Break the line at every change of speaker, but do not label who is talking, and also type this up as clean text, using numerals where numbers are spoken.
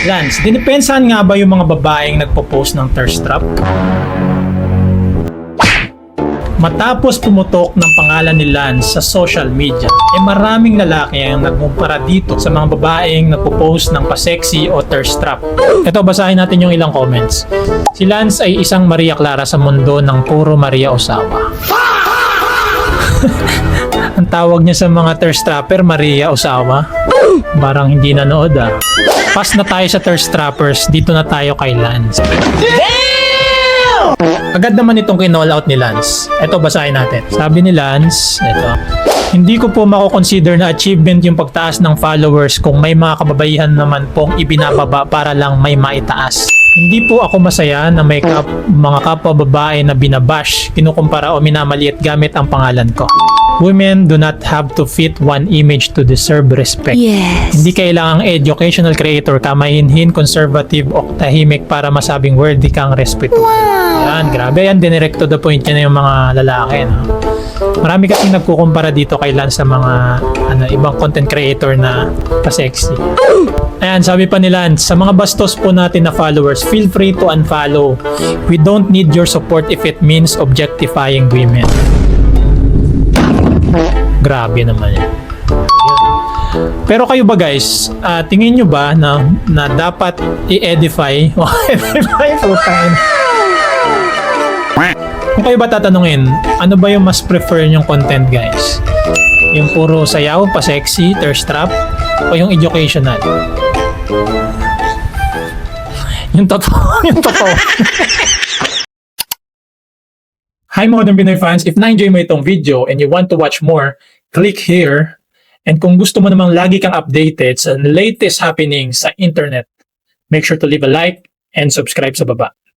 Lance, dinipensahan nga ba yung mga babaeng nagpo-post ng thirst trap? Matapos pumutok ng pangalan ni Lance sa social media, maraming lalaki ang nagkumpara dito sa mga babaeng nagpo-post ng pa-sexy o thirst trap. Ito, basahin natin yung ilang comments. Si Lance ay isang Maria Clara sa mundo ng puro Maria Osawa. Ang tawag niya sa mga thirst trapper, Maria Osawa. Parang hindi nanood ah. Pass na tayo sa thirst trappers, dito na tayo kay Lance. Agad naman itong kinall out ni Lance. Ito, basahin natin. Sabi ni Lance, ito, hindi ko po mako-consider na achievement yung pagtaas ng followers kung may mga kababaihan naman pong ibinababa para lang may maitaas. Hindi po ako masaya na may mga kapwa babae na binabash, kinukumpara o minamaliit gamit ang pangalan ko. Women do not have to fit one image to deserve respect.
Yes.
Hindi kailangang educational creator ka, mahinhin, conservative o tahimik para masabing worthy kang respeto. Yan, grabe yan. Direct to the point yan yung mga lalaki. No? Marami kasing nagkukumpara dito kay Lance sa mga ibang content creator na pa-sexy. Ayan, sabi pa ni Lance, sa mga bastos po natin na followers, feel free to unfollow. We don't need your support if it means objectifying women. Grabe naman yan. Pero kayo ba guys, tingin nyo ba na dapat i-edify o edify po tayo? Kung kayo ba tatanungin, ano ba yung mas prefer nyong content guys? Yung puro sayaw, pa-sexy, thirst trap, o yung educational? Yung totoo, yung totoo. Hi Modern Pinoy fans, if na-enjoy mo itong video and you want to watch more, click here. And kung gusto mo namang lagi kang updated sa latest happenings sa internet, make sure to leave a like and subscribe sa baba.